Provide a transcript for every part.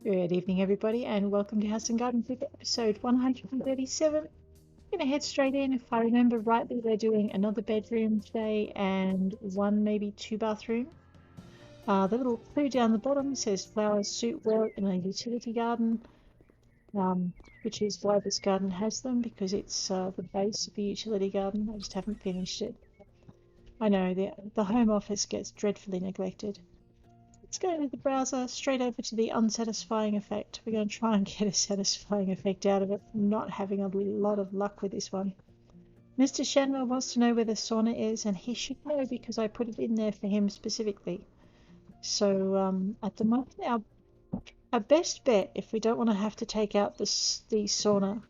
Good evening, everybody, and welcome to House and Garden Flip episode 137. I'm going to head straight in. If I remember rightly, they're doing another bedroom today and one, maybe two bathroom. The little clue down the bottom says flowers suit well in a utility garden, which is why this garden has them, because it's the base of the utility garden. I just haven't finished it. I know, the home office gets dreadfully neglected. Let's go into the browser, straight over to the unsatisfying effect. We're going to try and get a satisfying effect out of it. I'm not having a lot of luck with this one. Mr. Shanwell wants to know where the sauna is, and he should know because I put it in there for him specifically. So at the moment, our best bet, if we don't want to have to take out the sauna,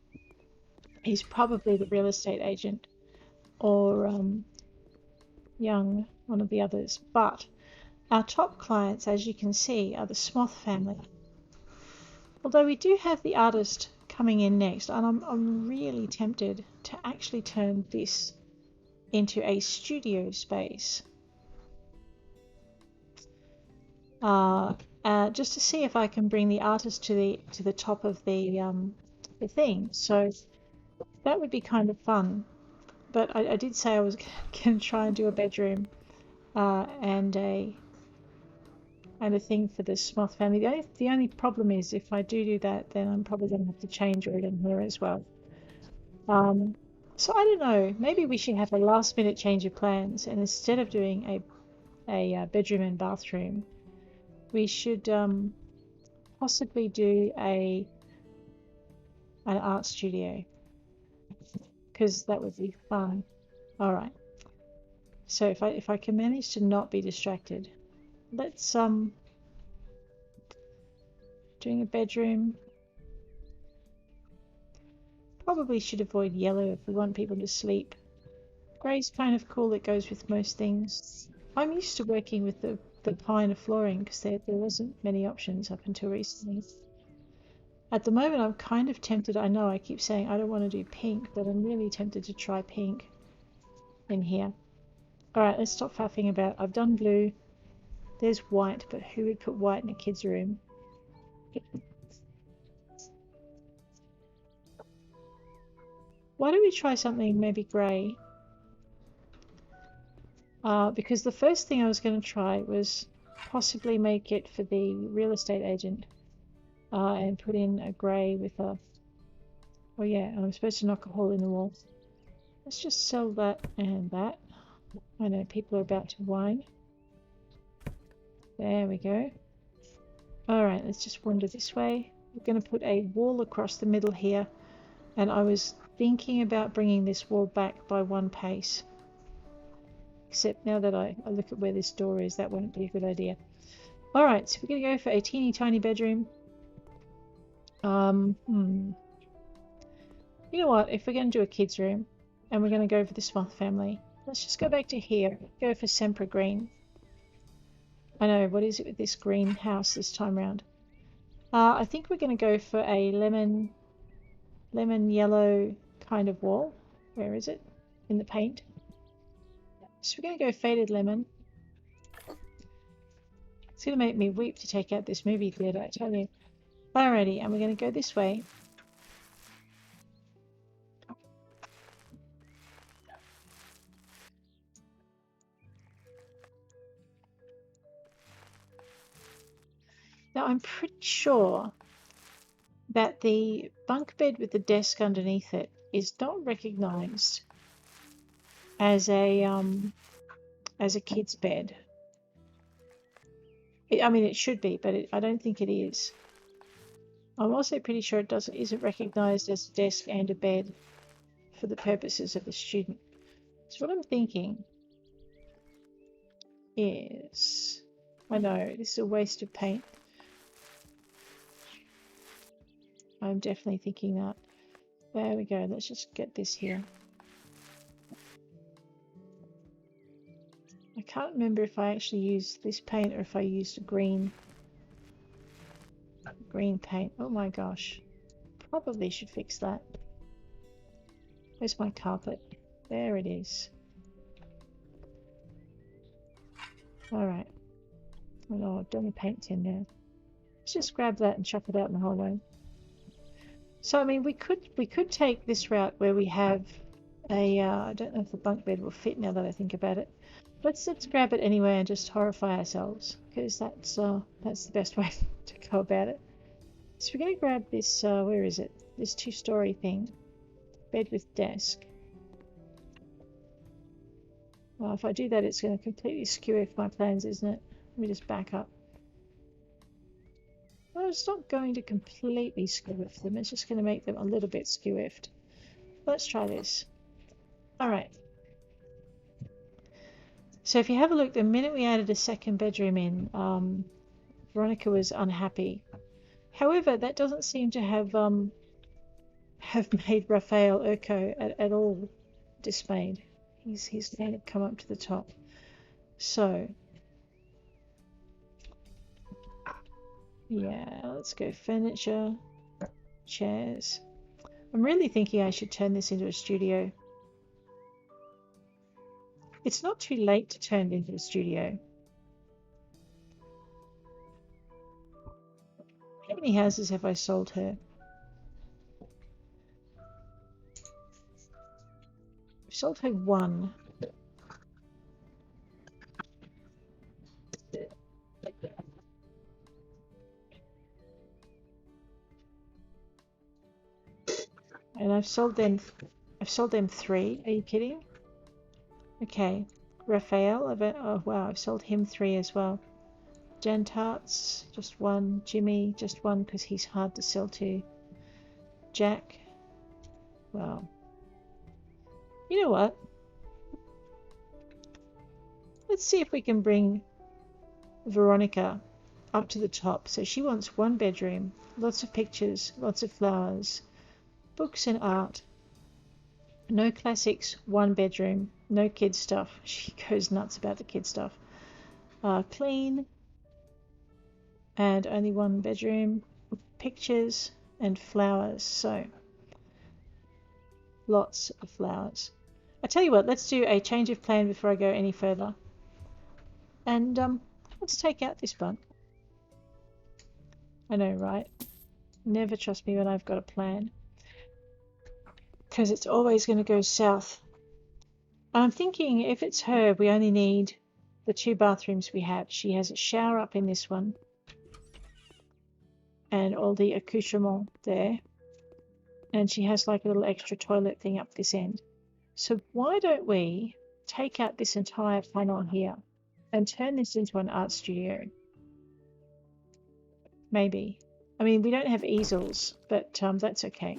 is probably the real estate agent or Young, one of the others. But our top clients, as you can see, are the Smoth family. Although we do have the artist coming in next, and I'm really tempted to actually turn this into a studio space. Just to see if I can bring the artist to the top of the thing. So that would be kind of fun. But I did say I was going to try and do a bedroom and a thing for the Smoth family. The only problem is if I do that, then I'm probably going to have to change it in here as well. So I don't know. Maybe we should have a last-minute change of plans, and instead of doing a bedroom and bathroom, we should possibly do an art studio, because that would be fun. All right. So if I can manage to not be distracted. Let's doing a bedroom. Probably should avoid yellow if we want people to sleep. Grey's kind of cool, it goes with most things. I'm used to working with the pine flooring because there wasn't many options up until recently. At the moment I'm kind of tempted, I know I keep saying I don't want to do pink, but I'm really tempted to try pink in here. Alright, let's stop faffing about. I've done blue. There's white, but who would put white in a kid's room? Why don't we try something maybe grey? Because the first thing I was going to try was possibly make it for the real estate agent and put in a grey with a... Oh yeah, I'm supposed to knock a hole in the wall. Let's just sell that and that. I know people are about to whine. There we go. Alright, let's just wander this way. We're going to put a wall across the middle here. And I was thinking about bringing this wall back by one pace. Except now that I look at where this door is, that won't be a good idea. Alright, so we're going to go for a teeny tiny bedroom. You know what? If we're going to do a kid's room, and we're going to go for the Smoth family, let's just go back to here. Go for Sempre Green. I know, what is it with this green house this time round? I think we're going to go for a lemon yellow kind of wall. Where is it? In the paint. So we're going to go faded lemon. It's going to make me weep to take out this movie theatre, I tell you. Alrighty, and we're going to go this way. Now I'm pretty sure that the bunk bed with the desk underneath it is not recognised as a kid's bed. I mean, it should be, but I don't think it is. I'm also pretty sure it isn't recognised as a desk and a bed for the purposes of the student. So what I'm thinking is, I know this is a waste of paint. I'm definitely thinking that. There we go. Let's just get this here. I can't remember if I actually used this paint or if I used a green paint. Oh my gosh. Probably should fix that. Where's my carpet? There it is. Alright. Oh no, I've done the paint in there. Let's just grab that and chuck it out in the hallway. So I mean, we could take this route where we have a I don't know if the bunk bed will fit now that I think about it. Let's grab it anyway and just horrify ourselves, because that's the best way to go about it. So we're gonna grab this. Where is it? This two-story thing, bed with desk. Well, if I do that, it's going to completely skew off my plans, isn't it? Let me just back up. Well, it's not going to completely skew off them. It's just going to make them a little bit skew offed. Let's try this. All right. So if you have a look, the minute we added a second bedroom in, Veronica was unhappy. However, that doesn't seem to have made Raphael Urco at all dismayed. He's going to come up to the top. So, yeah, let's go furniture, chairs. I'm really thinking I should turn this into a studio. It's not too late to turn it into a studio. How many houses have I sold her? I've sold her one. And I've sold them 3. Are you kidding? Okay. Raphael, oh wow, I've sold him 3 as well. Jan Tarts, just 1. Jimmy, just 1 because he's hard to sell to. Jack, well, you know what? Let's see if we can bring Veronica up to the top. So she wants 1 bedroom, lots of pictures, lots of flowers, books and art. No classics, 1 bedroom, no kids stuff. She goes nuts about the kids stuff. Clean, and only 1 bedroom, pictures and flowers. So lots of flowers. I tell you what, let's do a change of plan before I go any further. And let's take out this bunk. I know, right? Never trust me when I've got a plan, because it's always going to go south. I'm thinking if it's her, we only need the 2 bathrooms we have. She has a shower up in this one and all the accoutrement there, and she has like a little extra toilet thing up this end. So why don't we take out this entire panel here and turn this into an art studio? Maybe. I mean, we don't have easels, but that's okay.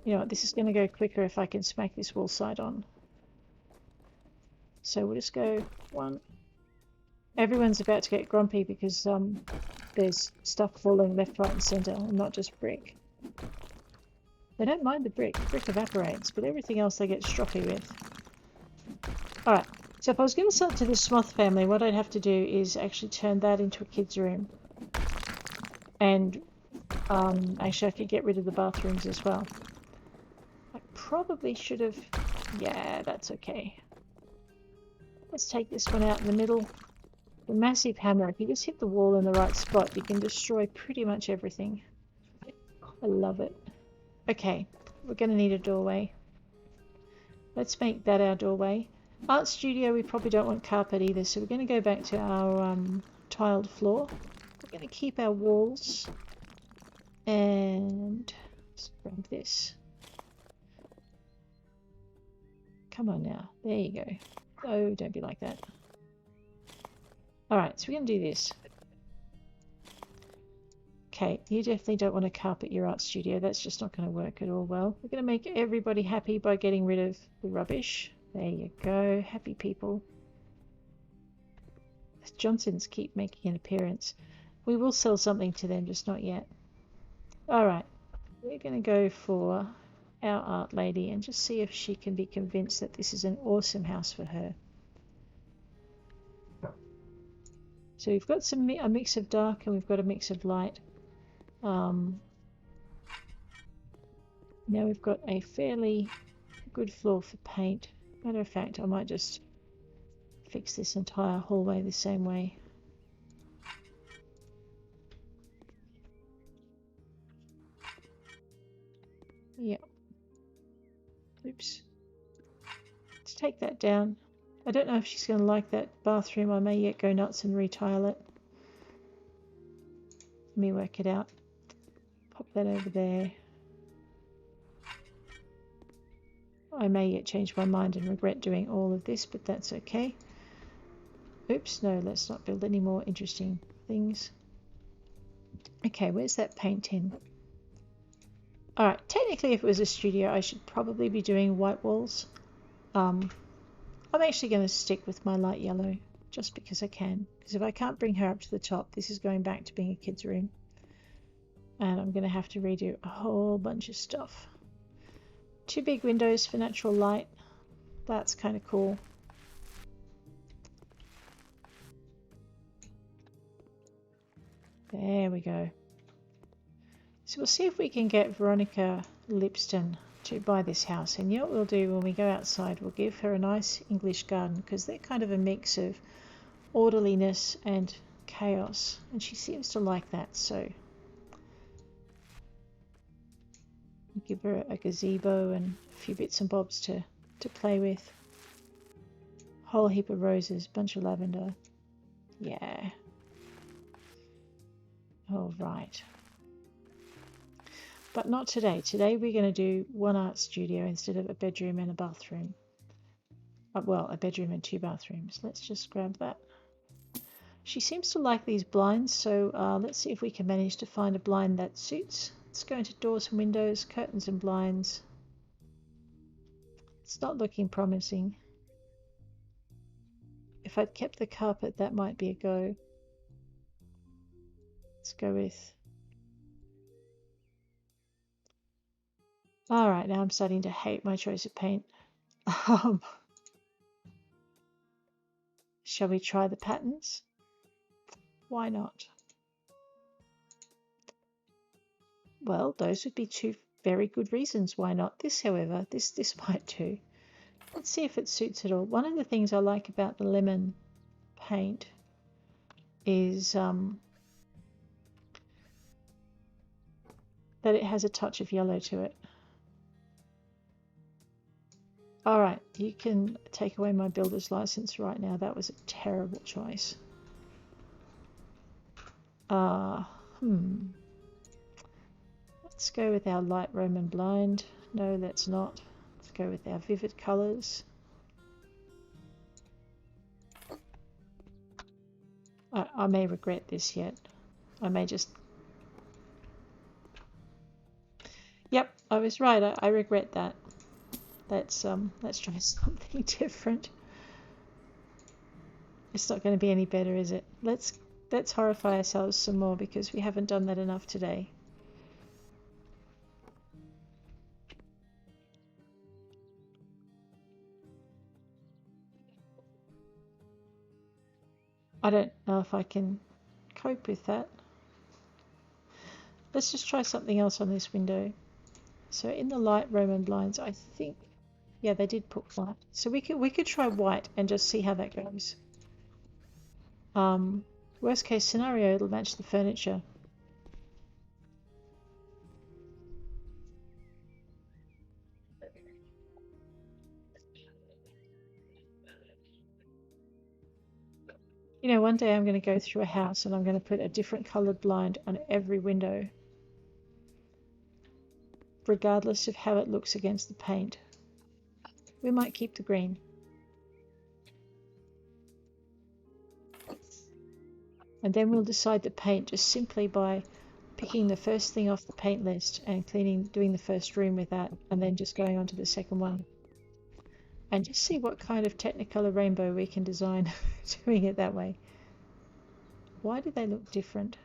You know what, this is going to go quicker if I can smack this wall side on. So we'll just go 1. Everyone's about to get grumpy because there's stuff falling left, right and centre, and not just brick. They don't mind the brick. Brick evaporates, but everything else they get stroppy with. Alright, so if I was going to sell it to the Sloth family, what I'd have to do is actually turn that into a kid's room. And actually I could get rid of the bathrooms as well. I probably should have... Yeah, that's okay. Let's take this one out in the middle. The massive hammer, if you just hit the wall in the right spot, you can destroy pretty much everything. I love it. Okay, we're going to need a doorway. Let's make that our doorway. Art studio, we probably don't want carpet either, so we're going to go back to our tiled floor. We're going to keep our walls. And let's grab this. Come on now. There you go. Oh, don't be like that. Alright, so we're going to do this. Okay, you definitely don't want to carpet your art studio. That's just not going to work at all well. We're going to make everybody happy by getting rid of the rubbish. There you go. Happy people. The Johnsons keep making an appearance. We will sell something to them, just not yet. Alright, we're going to go for our art lady and just see if she can be convinced that this is an awesome house for her. So we've got a mix of dark and we've got a mix of light. Now we've got a fairly good floor for paint. Matter of fact, I might just fix this entire hallway the same way. Yep. Oops. Let's take that down. I don't know if she's going to like that bathroom. I may yet go nuts and retile it. Let me work it out. Pop that over there. I may yet change my mind and regret doing all of this, but that's okay. Oops, no, let's not build any more interesting things. Okay, where's that paint tin? Alright, technically if it was a studio, I should probably be doing white walls. I'm actually going to stick with my light yellow, just because I can. Because if I can't bring her up to the top, this is going back to being a kid's room. And I'm going to have to redo a whole bunch of stuff. 2 big windows for natural light. That's kind of cool. There we go. So we'll see if we can get Veronica Lipston to buy this house. And you know what we'll do when we go outside? We'll give her a nice English garden, because they're kind of a mix of orderliness and chaos. And she seems to like that, so give her a gazebo and a few bits and bobs to play with. Whole heap of roses, bunch of lavender. Yeah. All right. But not today. Today we're going to do one art studio instead of a bedroom and a bathroom. Well, a bedroom and 2 bathrooms. Let's just grab that. She seems to like these blinds, so let's see if we can manage to find a blind that suits. Let's go into doors and windows, curtains and blinds. It's not looking promising. If I'd kept the carpet, that might be a go. Let's go with... Alright, now I'm starting to hate my choice of paint. Shall we try the patterns? Why not? Well, those would be 2 very good reasons why not. This, however, this might do. Let's see if it suits at all. One of the things I like about the lemon paint is that it has a touch of yellow to it. Alright, you can take away my builder's license right now. That was a terrible choice. Let's go with our light Roman blind. No, let's not. Let's go with our vivid colours. I may regret this yet. I may just... Yep, I was right. I regret that. Let's try something different. It's not going to be any better, is it? Let's horrify ourselves some more, because we haven't done that enough today. I don't know if I can cope with that. Let's just try something else on this window. So in the light Roman blinds, I think, yeah, they did put white. So we could try white and just see how that goes. Worst case scenario, it'll match the furniture. You know, one day I'm going to go through a house and I'm going to put a different coloured blind on every window, regardless of how it looks against the paint. We might keep the green. And then we'll decide the paint just simply by picking the first thing off the paint list and doing the first room with that, and then just going on to the second one. And just see what kind of Technicolor rainbow we can design doing it that way. Why do they look different?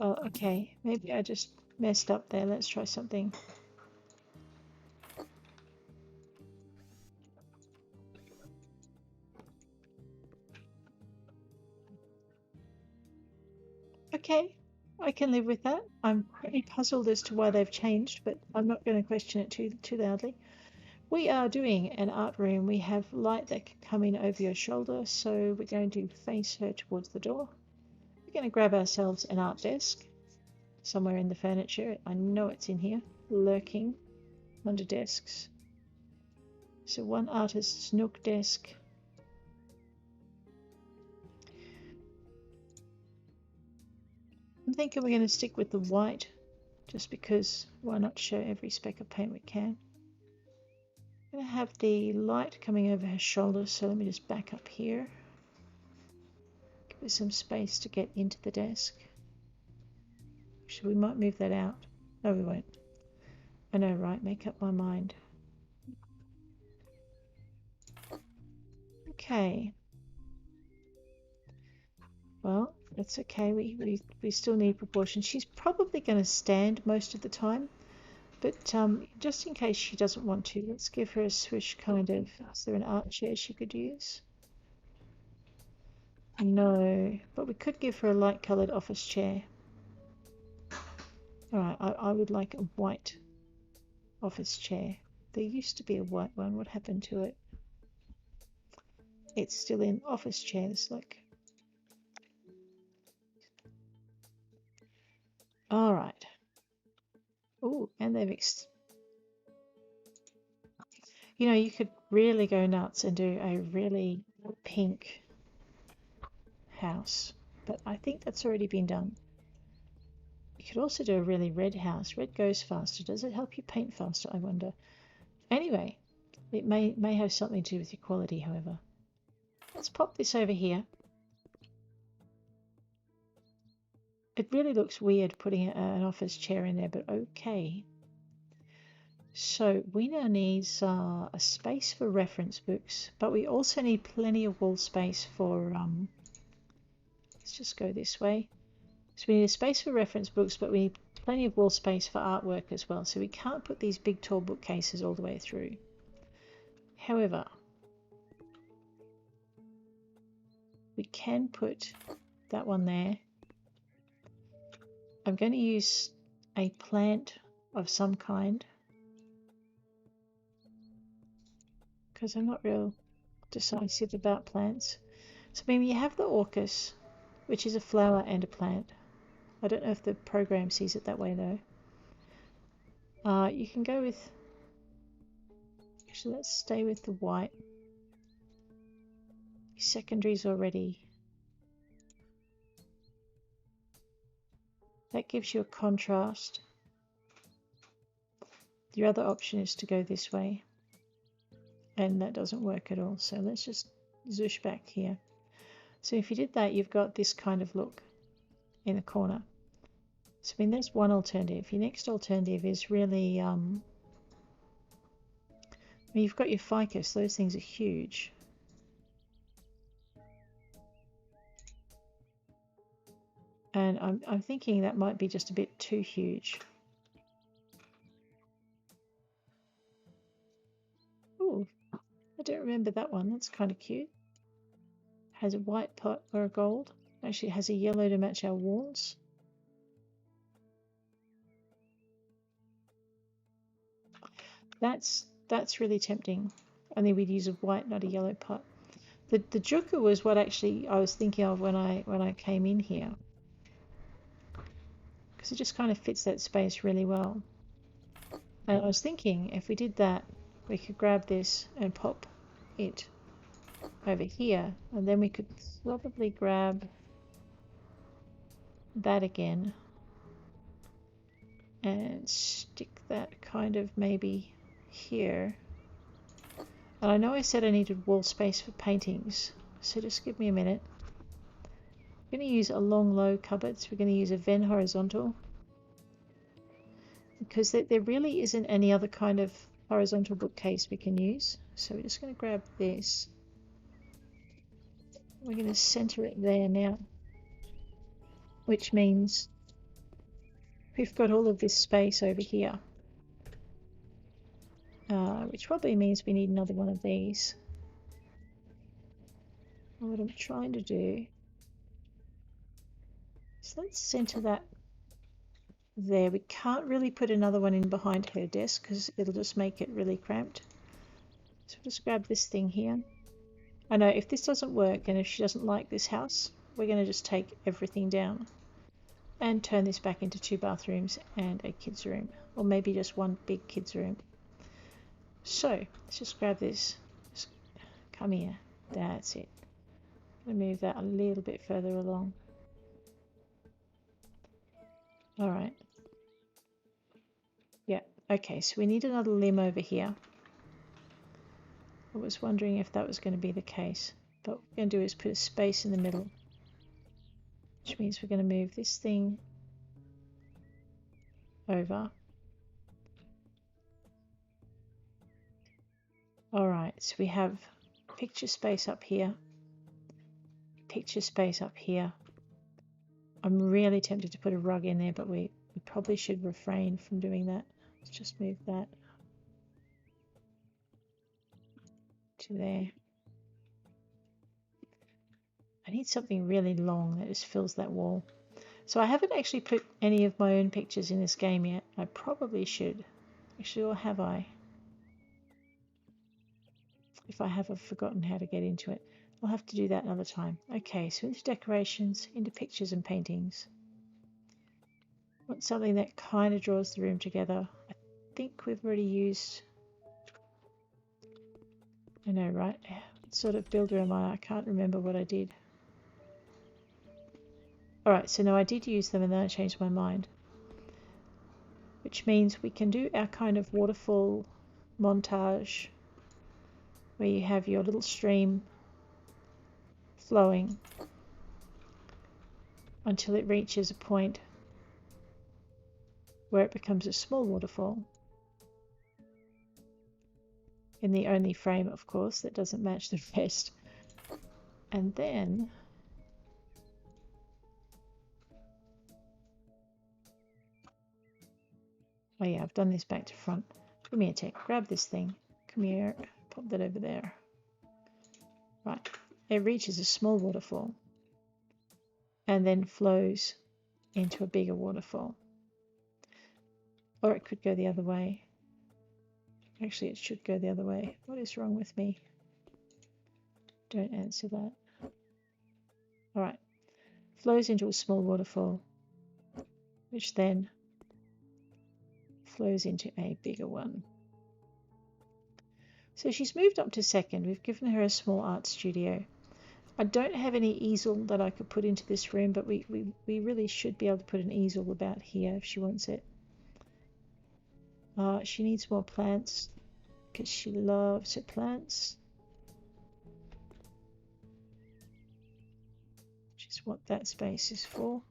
Oh, okay. Maybe I just messed up there. Let's try something. Okay. I can live with that. I'm pretty puzzled as to why they've changed, but I'm not going to question it too loudly. We are doing an art room. We have light that can come in over your shoulder, so we're going to face her towards the door. We're going to grab ourselves an art desk somewhere in the furniture. I know it's in here, lurking under desks. So one artist's nook desk. I'm thinking we're going to stick with the white, just because why not show every speck of paint we can. I'm going to have the light coming over her shoulder, so let me just back up here. Give her some space to get into the desk. Actually, we might move that out. No, we won't. I know, right? Make up my mind. Okay. Well, that's okay. We still need proportion. She's probably going to stand most of the time, but just in case she doesn't want to, let's give her a swish kind of. Is there an art chair she could use? No, but we could give her a light-coloured office chair. Alright, I would like a white office chair. There used to be a white one. What happened to it? It's still in office chairs, look. Alright. Oh, and they've you know, you could really go nuts and do a really pink house, but I think that's already been done. You could also do a really red house. Red goes faster. Does it help you paint faster, I wonder? Anyway, it may have something to do with your quality, however. Let's pop this over here. It really looks weird putting an office chair in there, but okay. So we now need a space for reference books, but we also need plenty of wall space for, let's just go this way. So we need a space for reference books, but we need plenty of wall space for artwork as well. So we can't put these big tall bookcases all the way through. However, we can put that one there. I'm going to use a plant of some kind, because I'm not real decisive about plants. So maybe you have the orchis, which is a flower and a plant. I don't know if the program sees it that way though. You can go with, actually let's stay with the white. Secondaries already. That gives you a contrast. The other option is to go this way, and that doesn't work at all. So let's just zoosh back here. So if you did that, you've got this kind of look in the corner. So I mean, there's one alternative. Your next alternative is really, you've got your ficus. Those things are huge. And I'm thinking that might be just a bit too huge. Ooh, I don't remember that one. That's kind of cute. Has a white pot or a gold. Actually, it has a yellow to match our walls. That's really tempting. Only we'd use a white, not a yellow pot. The juku was what actually I was thinking of when I came in here, because it just kind of fits that space really well. And I was thinking if we did that, we could grab this and pop it over here, and then we could probably grab that again and stick that kind of maybe here. And I know I said I needed wall space for paintings, so just give me a minute. We're going to use a long low cupboards. We're going to use a Venn horizontal, because there really isn't any other kind of horizontal bookcase we can use. So we're just going to grab this. We're going to center it there now, which means we've got all of this space over here, which probably means we need another one of these. And what I'm trying to do is let's center that there. We can't really put another one in behind her desk because it'll just make it really cramped. So we'll just grab this thing here. I know if this doesn't work and if she doesn't like this house, we're going to just take everything down and turn this back into 2 bathrooms and a kids room, or maybe just one big kids room. So let's just grab this. Just come here. That's it. I'm going to move that a little bit further along. All right. Yeah. Okay, so we need another limb over here. I was wondering if that was going to be the case, but what we're going to do is put a space in the middle, which means we're going to move this thing over. Alright, so we have picture space up here, picture space up here. I'm really tempted to put a rug in there, but we probably should refrain from doing that. Let's just move that to there. I need something really long that just fills that wall. So I haven't actually put any of my own pictures in this game yet. I probably should. Actually, or have I? If I have, I've forgotten how to get into it. I'll have to do that another time. Okay, so into decorations, into pictures and paintings. I want something that kind of draws the room together. I think we've already used... I know, right? What sort of builder am I? I can't remember what I did. Alright, so no, I did use them and then I changed my mind. Which means we can do our kind of waterfall montage where you have your little stream flowing until it reaches a point where it becomes a small waterfall. In the only frame, of course, that doesn't match the rest. And then oh yeah, I've done this back to front. Come here, Tech. Grab this thing. Come here. Pop that over there. Right. It reaches a small waterfall and then flows into a bigger waterfall. Or it could go the other way. Actually, it should go the other way. What is wrong with me? Don't answer that. Alright. Flows into a small waterfall, which then flows into a bigger one. So she's moved up to second. We've given her a small art studio. I don't have any easel that I could put into this room, but we really should be able to put an easel about here if she wants it. She needs more plants because she loves her plants. Which is what that space is for.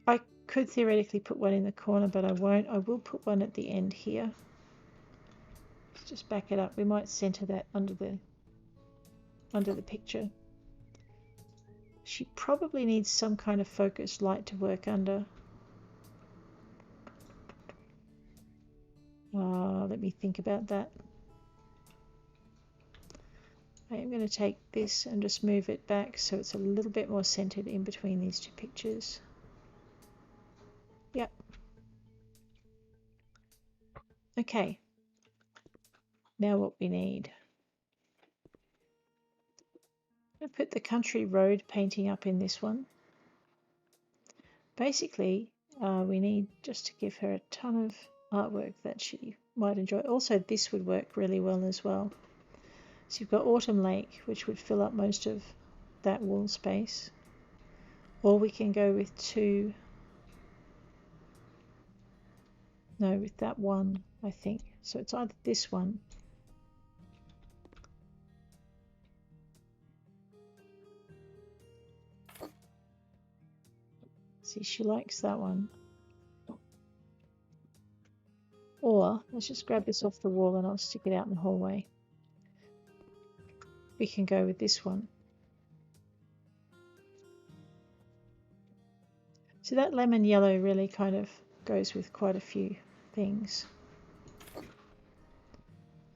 I could theoretically put one in the corner, but I won't. I will put one at the end here. Let's just back it up. We might center that under the picture. She probably needs some kind of focused light to work under. Let me think about that. I am going to take this and just move it back so it's a little bit more centered in between these two pictures. Yep. Okay. Now what we need. I'm going to put the country road painting up in this one. Basically, we need just to give her a ton of artwork that she might enjoy. Also, this would work really well as well. So you've got Autumn Lake, which would fill up most of that wall space. Or we can go with two. No, with that one, I think. So it's either this one. See, she likes that one. Or, let's just grab this off the wall and I'll stick it out in the hallway. We can go with this one. So that lemon yellow really kind of goes with quite a few things.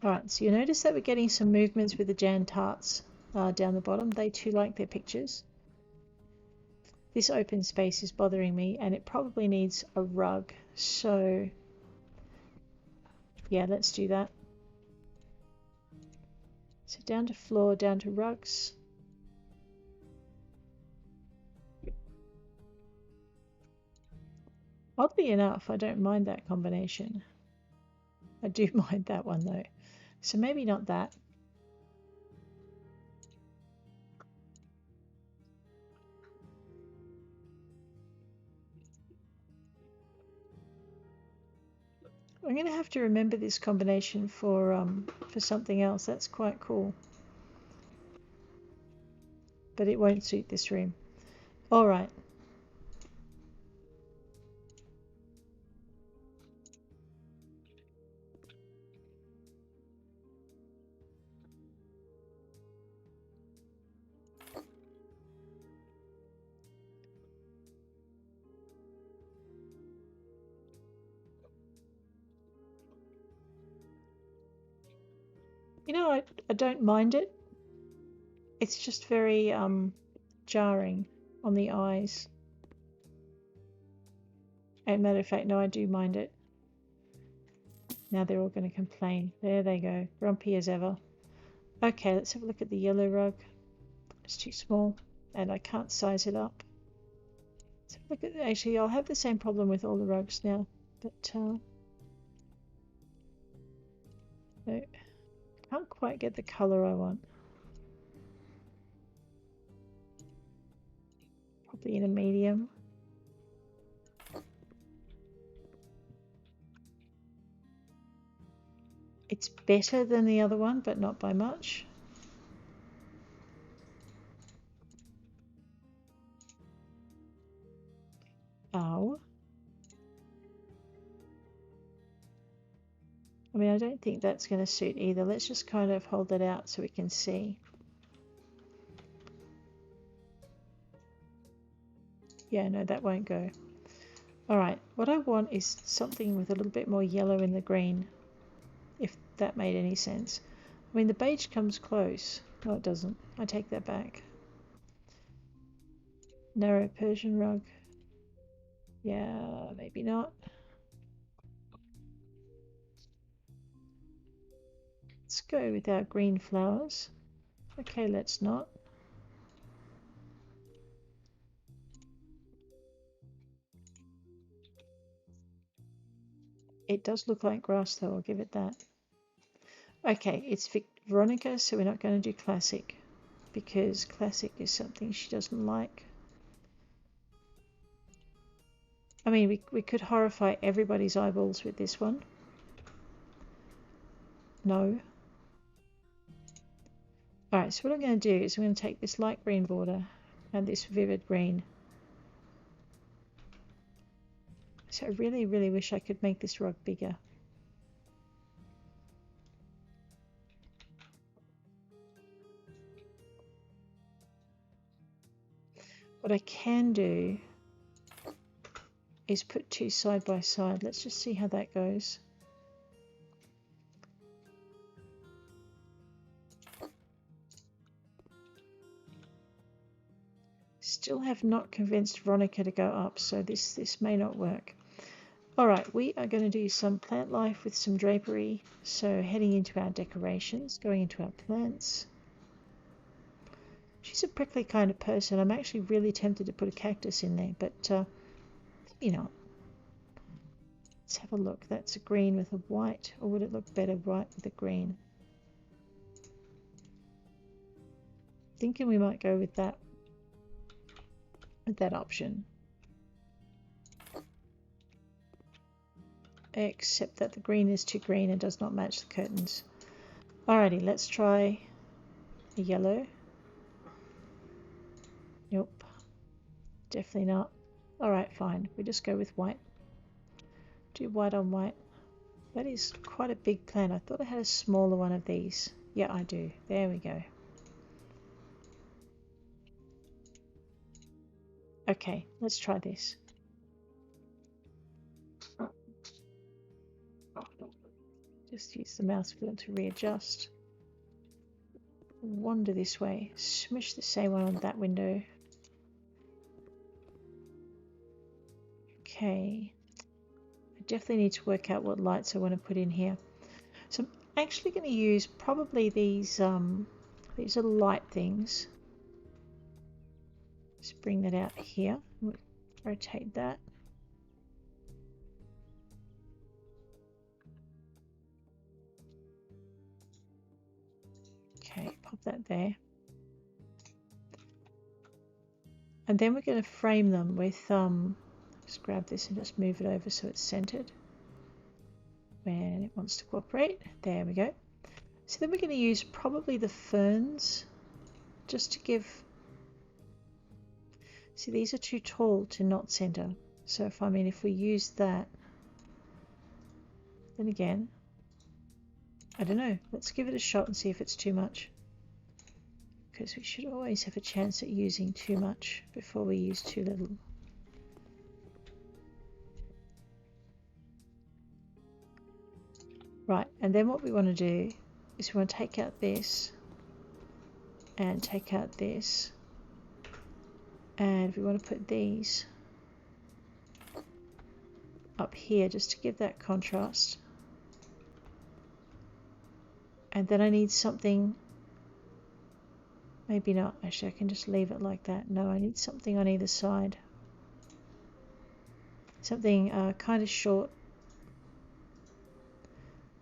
Alright, so you notice that we're getting some movements with the Jan tarts down the bottom. They too like their pictures. This open space is bothering me, and it probably needs a rug. So yeah, let's do that. So down to floor, down to rugs. Oddly enough, I don't mind that combination. I do mind that one though. So maybe not that. I'm going to have to remember this combination for something else. That's quite cool. But it won't suit this room. All right. You know, I don't mind it. It's just very jarring on the eyes. And matter of fact, no, I do mind it. Now they're all going to complain. There they go, grumpy as ever. Okay, let's have a look at the yellow rug. It's too small, and I can't size it up. Let's have a look at. Actually, I'll have the same problem with all the rugs now, but no, can't quite get the color I want. Probably in a medium. It's better than the other one, but not by much. Oh. I mean, I don't think that's going to suit either. Let's just kind of hold it out so we can see. Yeah, no, that won't go. All right, what I want is something with a little bit more yellow in the green, if that made any sense. I mean, the beige comes close. No, it doesn't. I take that back. Narrow Persian rug. Yeah, maybe not. Let's go with our green flowers. Okay, let's not. It does look like grass though, I'll give it that. Okay, it's Veronica, so we're not going to do classic because classic is something she doesn't like. I mean, we could horrify everybody's eyeballs with this one. No. Alright, so what I'm going to do is I'm going to take this light green border and this vivid green. So I really, really wish I could make this rug bigger. What I can do is put two side by side. Let's just see how that goes. Still have not convinced Veronica to go up, so this may not work. Alright, we are going to do some plant life with some drapery. So heading into our decorations, going into our plants. She's a prickly kind of person. I'm actually really tempted to put a cactus in there, but maybe not. Let's have a look. That's a green with a white, or would it look better white with a green? Thinking we might go with that option. Except that the green is too green and does not match the curtains. Alrighty, let's try a yellow. Nope, definitely not. Alright, fine. We just go with white. Do white on white. That is quite a big plant. I thought I had a smaller one of these. Yeah, I do. There we go. Okay, let's try this. Just use the mouse wheel to readjust. Wander this way. Smush the same one on that window. Okay. I definitely need to work out what lights I want to put in here. So I'm actually going to use probably these are light things. Just bring that out here. Rotate that. Okay, pop that there. And then we're going to frame them with, just grab this and just move it over so it's centered. When it wants to cooperate, there we go. So then we're going to use probably the ferns just to give, see these are too tall to not center. So if we use that, then again, I don't know, let's give it a shot and see if it's too much. Because we should always have a chance at using too much before we use too little. Right, and then what we want to do is we want to take out this and take out this, and we want to put these up here just to give that contrast. And then I need something, maybe not, actually I can just leave it like that. No, I need something on either side. Something kind of short.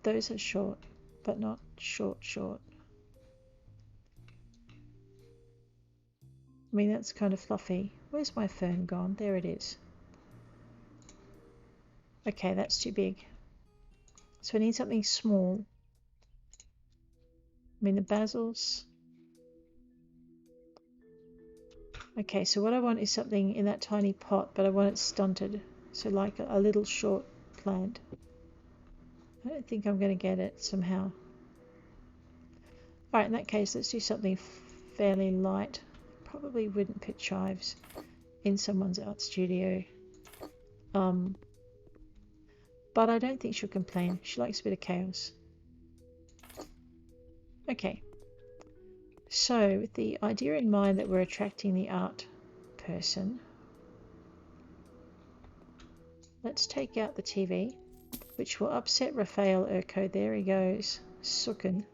Those are short, but not short. I mean, that's kind of fluffy. Where's my fern gone? There it is. Okay, that's too big. So I need something small. I mean, the basils. Okay, so what I want is something in that tiny pot, but I want it stunted. So like a little short plant. I don't think I'm going to get it somehow. Alright, in that case, let's do something fairly light. Probably wouldn't put chives in someone's art studio. But I don't think she'll complain. She likes a bit of chaos. Okay. So, with the idea in mind that we're attracting the art person, let's take out the TV, which will upset Raphael Urko. There he goes, Sukin.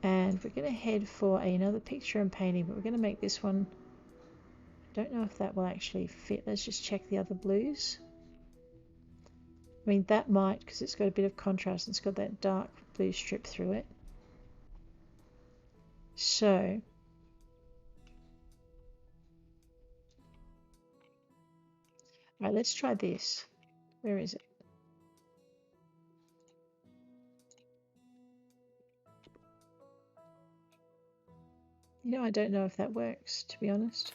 And we're going to head for another picture and painting, but we're going to make this one, I don't know if that will actually fit. Let's just check the other blues. I mean, that might, because it's got a bit of contrast. It's got that dark blue strip through it. So, alright, let's try this. Where is it? You know, I don't know if that works, to be honest.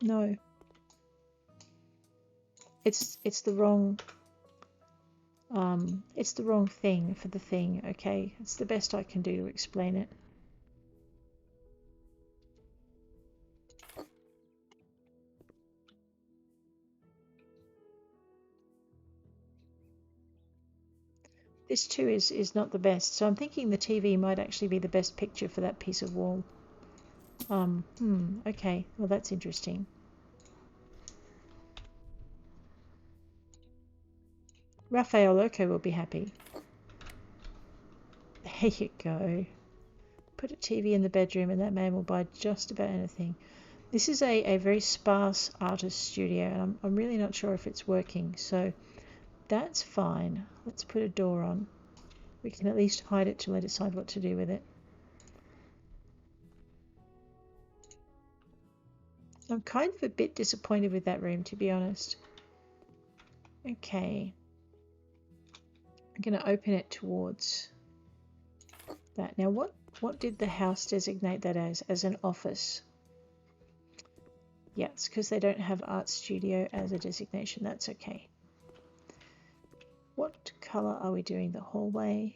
No. It's the wrong it's the wrong thing for the thing, okay? It's the best I can do to explain it. This too is not the best, so I'm thinking the TV might actually be the best picture for that piece of wall. Okay, well that's interesting. Raphael Urko will be happy. There you go. Put a TV in the bedroom and that man will buy just about anything. This is a very sparse artist studio, and I'm really not sure if it's working, so that's fine. Let's put a door on. We can at least hide it till I decide what to do with it. I'm kind of a bit disappointed with that room, to be honest. Okay. I'm going to open it towards that. Now, what did the house designate that as? As an office. Yeah, it's because they don't have art studio as a designation. That's okay. What color are we doing the hallway?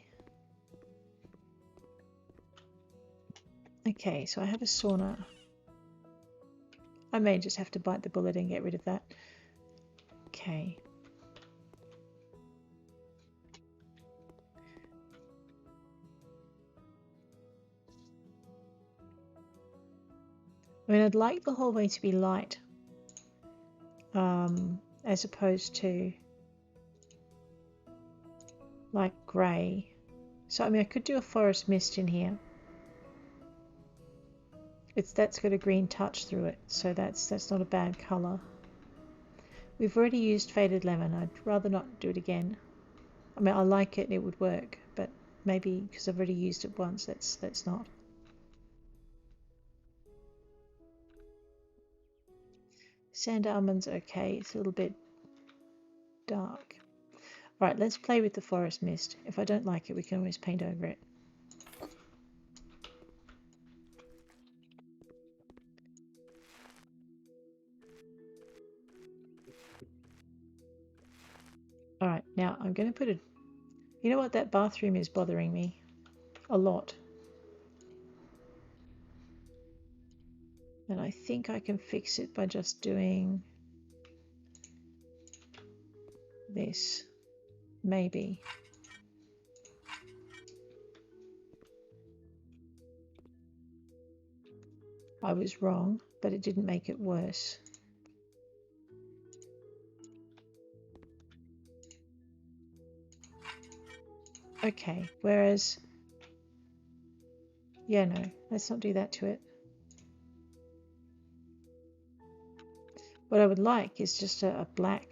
Okay, so I have a sauna. I may just have to bite the bullet and get rid of that. Okay. I mean, I'd like the hallway to be light, as opposed to like grey. So I mean, I could do a forest mist in here. That's got a green touch through it, so that's not a bad colour. We've already used faded lemon. I'd rather not do it again. I mean, I like it and it would work, but maybe because I've already used it once, that's not. Sand almonds, okay, it's a little bit dark. Alright, let's play with the forest mist. If I don't like it, we can always paint over it. Alright, now I'm going to put a... You know what? That bathroom is bothering me a lot. And I think I can fix it by just doing this. Maybe. I was wrong, but it didn't make it worse. Okay, whereas... Yeah, no, let's not do that to it. What I would like is just a black,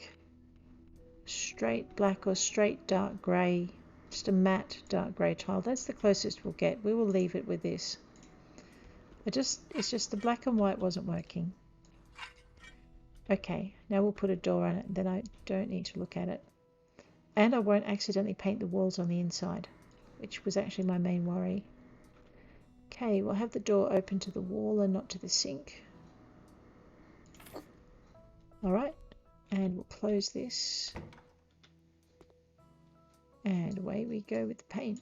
straight black or straight dark grey, just a matte dark grey tile. That's the closest we'll get. We will leave it with this. It's just the black and white wasn't working. Okay, now we'll put a door on it, and then I don't need to look at it. And I won't accidentally paint the walls on the inside, which was actually my main worry. Okay, we'll have the door open to the wall and not to the sink. Alright, and we'll close this. And away we go with the paint.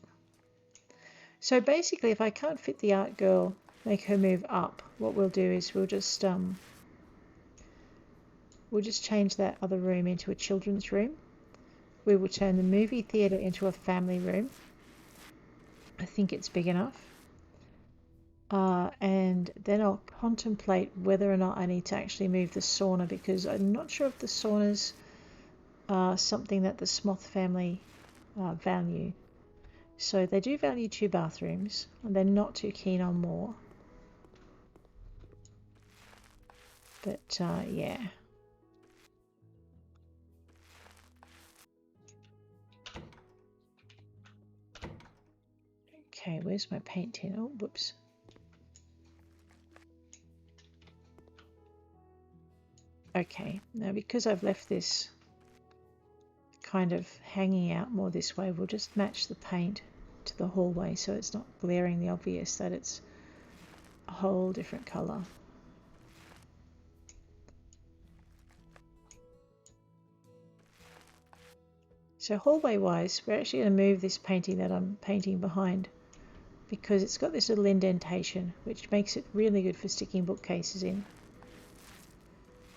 So basically, if I can't fit the art girl, make her move up, what we'll do is we'll just change that other room into a children's room. We will turn the movie theatre into a family room. I think it's big enough. And then I'll contemplate whether or not I need to actually move the sauna, because I'm not sure if the saunas are something that the Smoth family value. So they do value 2 bathrooms, and they're not too keen on more. But yeah. Okay, where's my paint tin? Oh, whoops. Okay, now because I've left this kind of hanging out more this way, we'll just match the paint to the hallway so it's not glaringly obvious that it's a whole different colour. So hallway wise, we're actually going to move this painting that I'm painting behind, because it's got this little indentation which makes it really good for sticking bookcases in.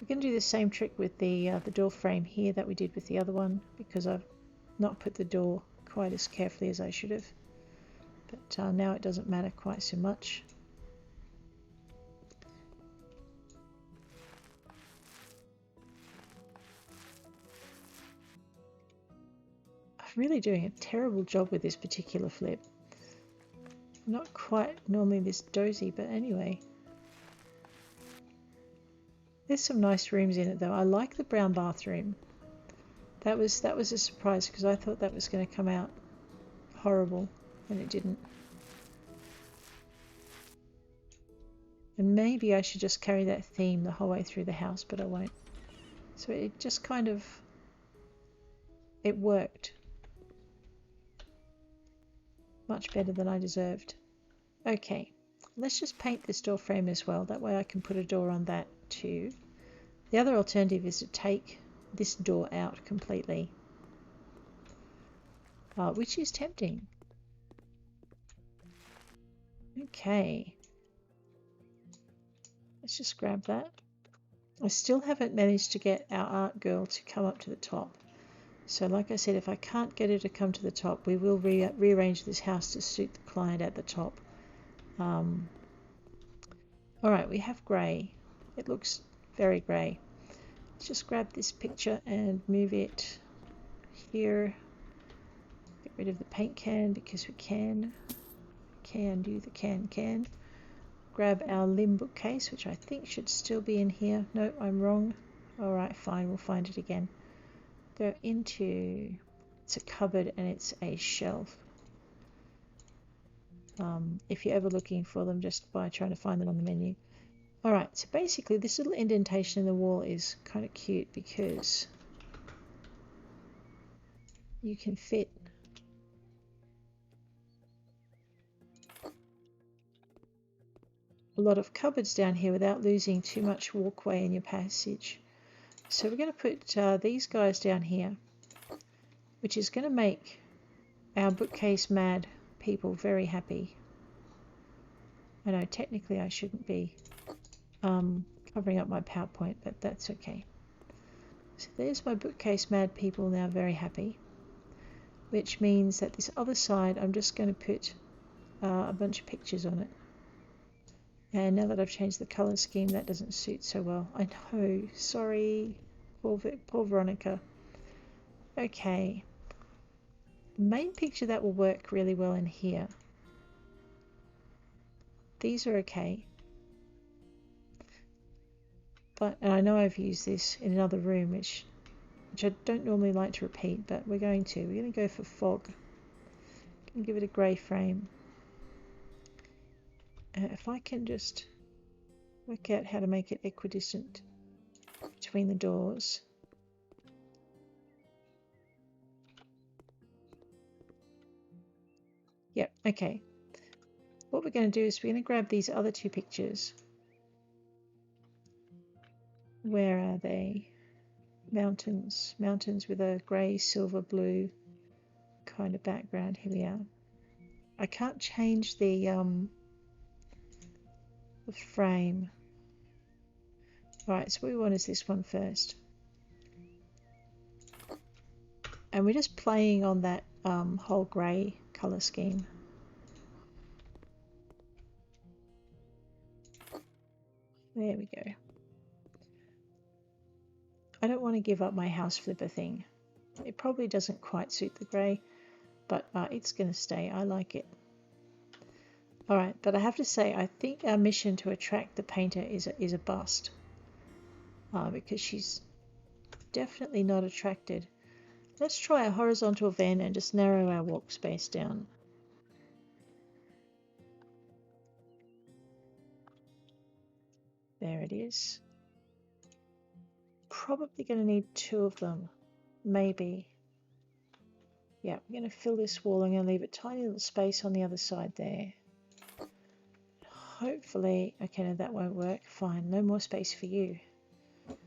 We're going to do the same trick with the door frame here that we did with the other one, because I've not put the door quite as carefully as I should have. But now it doesn't matter quite so much. I'm really doing a terrible job with this particular flip. I'm not quite normally this dozy, but anyway. There's some nice rooms in it though. I like the brown bathroom. That was a surprise, because I thought that was going to come out horrible, and it didn't. And maybe I should just carry that theme the whole way through the house, but I won't. So it just kind of, it worked. Much better than I deserved. Okay, let's just paint this door frame as well. That way I can put a door on that too. The other alternative is to take this door out completely, which is tempting. Okay, let's just grab that. I still haven't managed to get our art girl to come up to the top. So like I said, if I can't get her to come to the top, we will rearrange this house to suit the client at the top. All right, we have grey. It looks very grey. Let's just grab this picture and move it here. Get rid of the paint can because we can do the can. Grab our limb bookcase, which I think should still be in here. No, I'm wrong. All right, fine, we'll find it again. Go into, it's a cupboard and it's a shelf. If you're ever looking for them, just by trying to find them on the menu. Alright, so basically this little indentation in the wall is kind of cute because you can fit a lot of cupboards down here without losing too much walkway in your passage. So we're going to put these guys down here, which is going to make our bookcase mad people very happy. I know technically I shouldn't be covering up my PowerPoint, but that's okay. So there's my bookcase mad people now very happy, which means that this other side I'm just going to put a bunch of pictures on it. And now that I've changed the colour scheme, that doesn't suit so well. I know, sorry, poor Veronica. Okay, main picture that will work really well in here. These are okay. But, and I know I've used this in another room, which I don't normally like to repeat, but we're going to. We're going to go for fog. Going to give it a grey frame. If I can just work out how to make it equidistant between the doors. Yep, okay. What we're going to do is we're going to grab these other two pictures. Where are they? Mountains. Mountains with a grey, silver, blue kind of background. Here we are. I can't change the frame. Right, so what we want is this one first. And we're just playing on that whole grey colour scheme. There we go. I don't want to give up my house flipper thing. It probably doesn't quite suit the grey, but it's going to stay. I like it. Alright, but I have to say, I think our mission to attract the painter is a bust. Because she's definitely not attracted. Let's try a horizontal vent and just narrow our walk space down. There it is. Probably going to need two of them. Maybe. Yeah, I'm going to fill this wall. I'm going to leave a tiny little space on the other side there. Hopefully, okay, no, that won't work. Fine, no more space for you. Let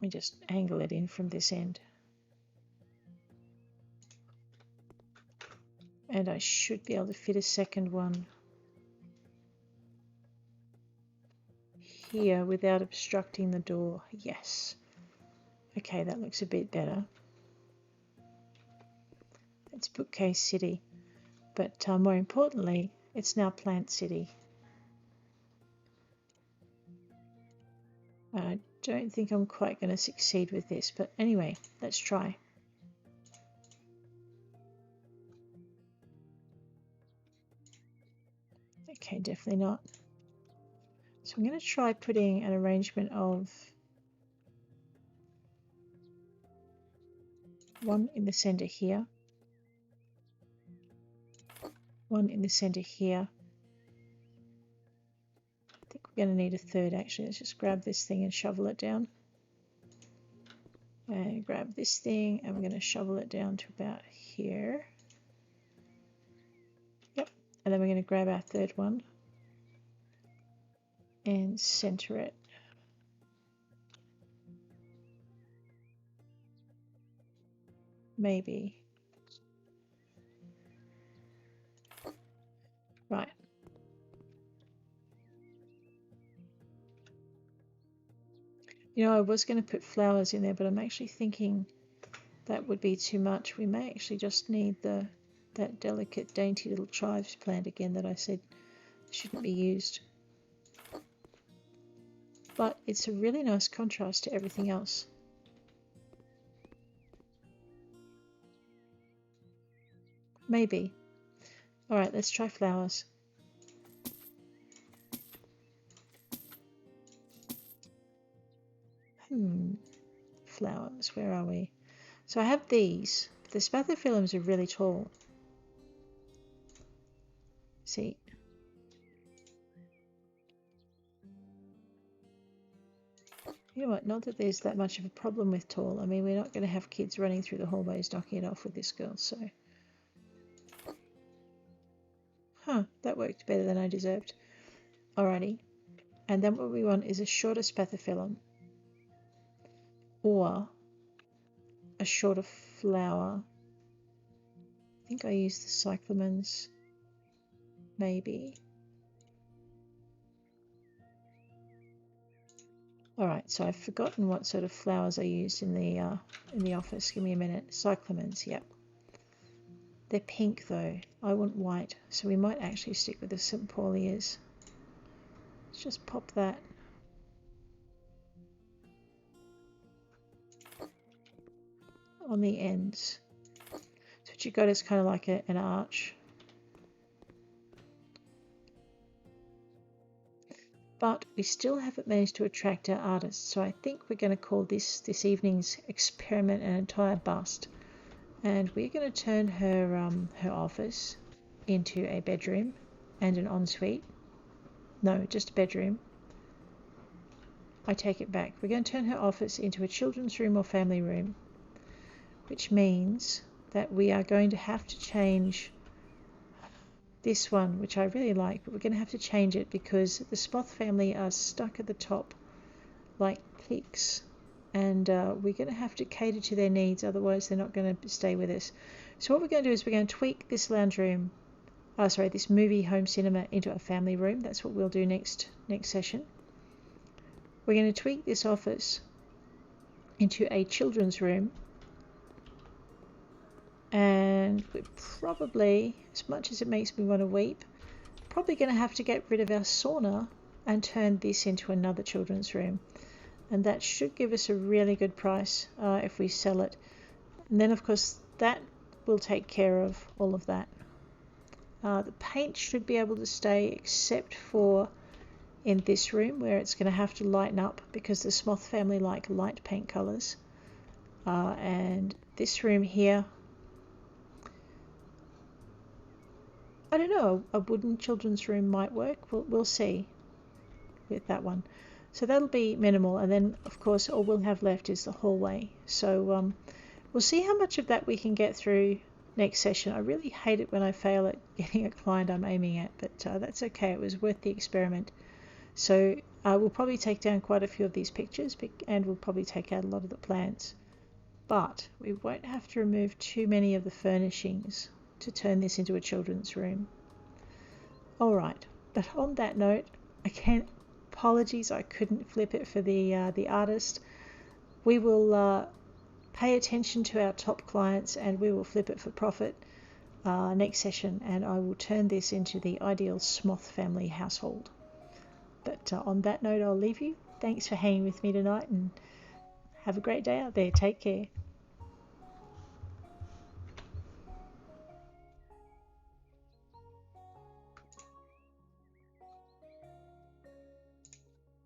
me just angle it in from this end. And I should be able to fit a second one here without obstructing the door. Yes. Okay, that looks a bit better. It's Bookcase City. But more importantly, it's now Plant City. I don't think I'm quite going to succeed with this, but anyway, let's try. Okay, definitely not. So I'm going to try putting an arrangement of one in the center here, one in the center here. I think we're going to need a third actually. Let's just grab this thing and shovel it down. And grab this thing and we're going to shovel it down to about here. Yep, and then we're going to grab our third one and center it. Maybe. Right. You know, I was going to put flowers in there, but I'm actually thinking that would be too much. We may actually just need the that delicate, dainty little chives plant again that I said shouldn't be used. But it's a really nice contrast to everything else. Maybe. Alright, let's try flowers. Flowers, where are we? So I have these. The spathiphyllums are really tall. See? You know what, not that there's that much of a problem with tall. I mean, we're not going to have kids running through the hallways knocking it off with this girl, so... Huh, that worked better than I deserved. Alrighty. And then what we want is a shorter spathiphyllum. Or a shorter flower. I think I used the cyclamens. Maybe. Alright, so I've forgotten what sort of flowers I used in the office. Give me a minute. Cyclamens, yep. They're pink though. I want white, so we might actually stick with the St. Paulias. Let's just pop that. On the ends. So what you got is kind of like an arch. But we still haven't managed to attract our artists, so I think we're going to call this evening's experiment an entire bust. And we're going to turn her office into a bedroom and an ensuite. No, just a bedroom. I take it back. We're going to turn her office into a children's room or family room, which means that we are going to have to change this one, which I really like, but we're going to have to change it because the Spoth family are stuck at the top like pigs, and we're going to have to cater to their needs, otherwise they're not going to stay with us. So what we're going to do is we're going to tweak this lounge room, this movie home cinema into a family room. That's what we'll do next session. We're going to tweak this office into a children's room, and we're probably, as much as it makes me want to weep, probably going to have to get rid of our sauna and turn this into another children's room. And that should give us a really good price if we sell it. And then of course that will take care of all of that. The paint should be able to stay except for in this room where it's going to have to lighten up because the Smoth family like light paint colours. And this room here, I don't know, a wooden children's room might work. We'll see with that one. So that'll be minimal, and then of course all we'll have left is the hallway. So we'll see how much of that we can get through next session. I really hate it when I fail at getting a client I'm aiming at, but that's okay. It was worth the experiment. So we'll probably take down quite a few of these pictures, and we'll probably take out a lot of the plants. But we won't have to remove too many of the furnishings to turn this into a children's room. Alright, but on that note, again, apologies I couldn't flip it for the artist. We will pay attention to our top clients and we will flip it for profit next session, and I will turn this into the ideal Smoth family household. But on that note, I'll leave you. Thanks for hanging with me tonight, and have a great day out there. Take care.